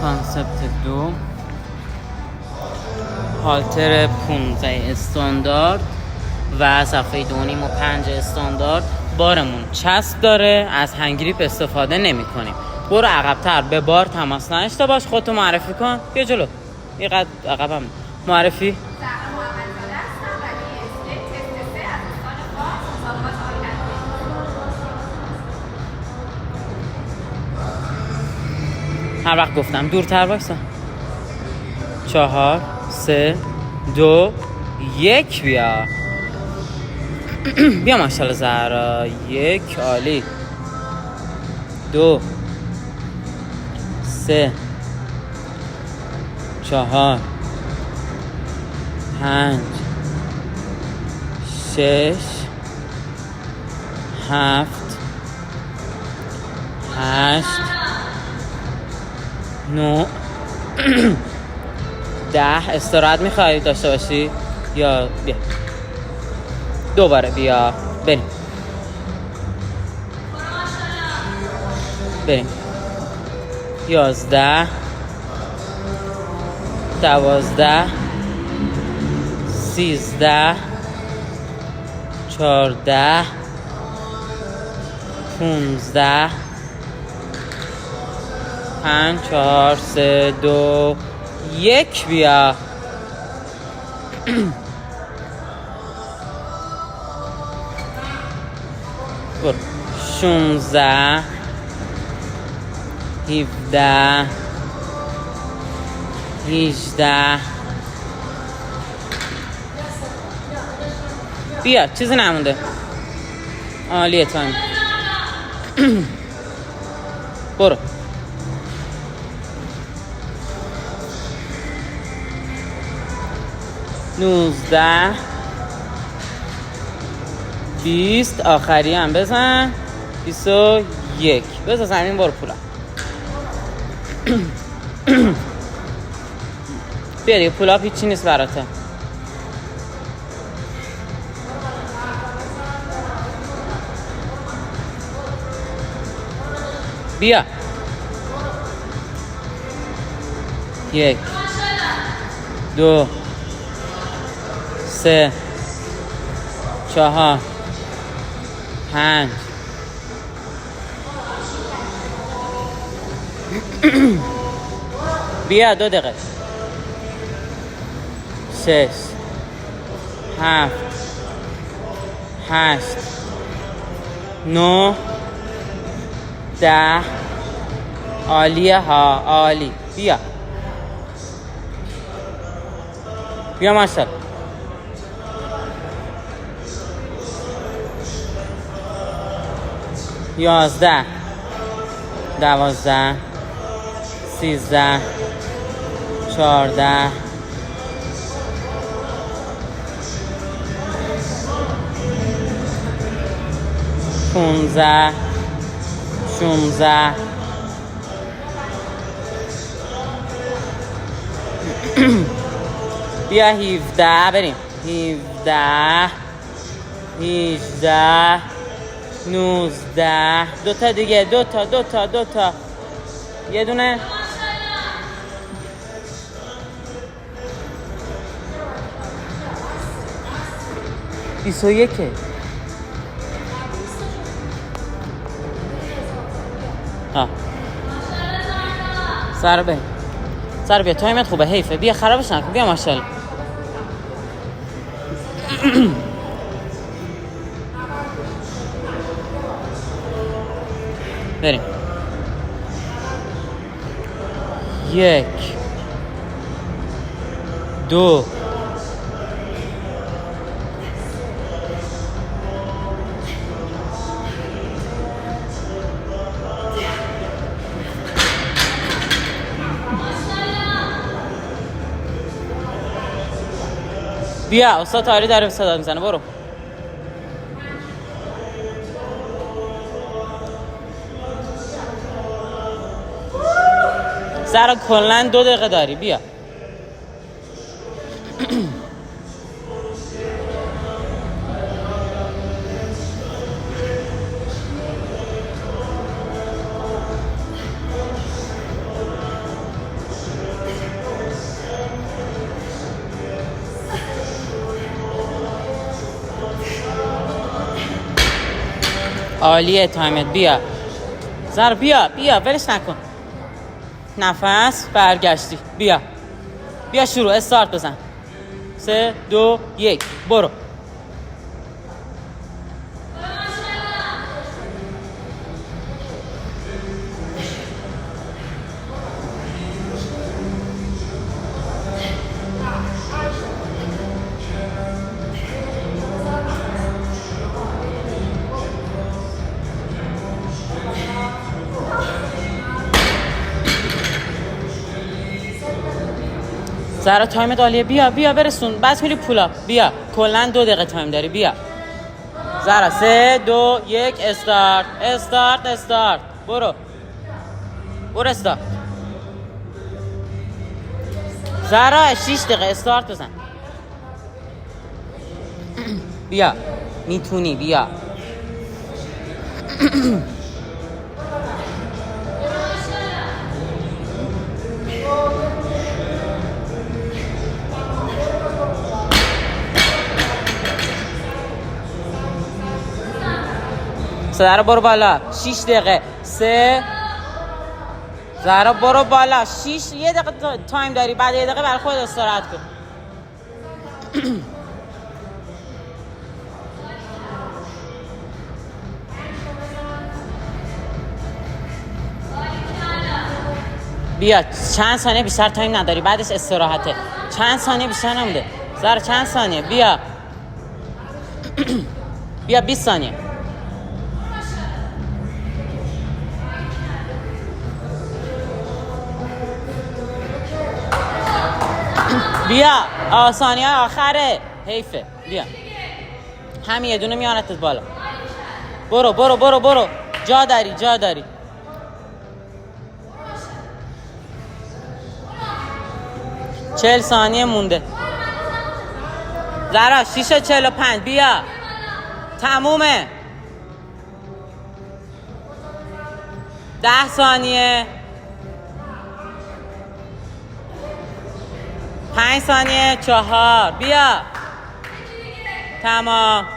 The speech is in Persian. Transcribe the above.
کانسپت 2 هالتر 15 استاندارد و صفحه 2.5 و 5 استاندارد. بارمون چسب داره، از هنگریپ استفاده نمی کنیم. برو عقب‌تر، به بار تماس نداشته باش. خودتو معرفی کن. بیا جلو، اینقدر عقبم معرفی. هر وقت گفتم دورتر وایسا. 4 3 2 1 بیا. بیا ماشاءالله زهرا. 1 عالی. 2 3 4 5 6 7 8 9 10. استراحت میخوایی داشته باشی یا بیا دوباره بیا بریم 11 12 13 14 15 5 4 3 2 1 بیا. برو 16 17 18 بیا. چیزی نمونده. عالیه تایم. برو 19 20. آخری هم بزن. 21. بزن زمین. برو پولا. بیا دیگه. پولا هیچی نیست براته. بیا. 1 2 3 4 5 بیا. 2 دقیقه. 6 7 8 9 10. عالیه ها. عالی. بیا بیا ماشاءالله. 11 12 13 14 15 16 بیا. 17. بریم. 17 18 19. 2 تا دیگه. 2 تا یه دونه. 21. سر بیا. تایمت خوبه. حیفه. بیا خرابش نکن. بیا ماشاءالله. بریم. 1 2 بیا. استاد تاری داره صدا میزنه. برو. زهرا کلن 2 دقیقه داری. بیا. عالیه تایمت. بیا زارا بیا ولش نکن. نفس برگشتی. بیا شروع. استارت بزن. 3 2 1 برو. زارا تایم عالیه. بیا برسون. بس میری پولا. بیا کلا 2 دقیقه تایم داری. بیا زارا. 3 2 1 استارت. برو استارت. زارا 6 دقیقه استارت بزن. بیا میتونی. بیا زارا برو بالا. 6 دقیقه. 3 زارا برو بالا. 6 1 دقیقه تایم داری. بعد 1 دقیقه برای خودت استراحت کن. بیا چند ثانیه بیشتر تایم نداری. بعدش استراحته. چند ثانیه بیشتر نمونده. زارا چند ثانیه. بیا 20 ثانیه. بیا ثانیه آخره. حیفه. بیا همین یه دونه میانتت بالا. برو جا داری. 40 ثانیه مونده. زارا 6 و 45. بیا تمومه. 10 ثانیه. 5 ثانیه. 4. بیا تمام.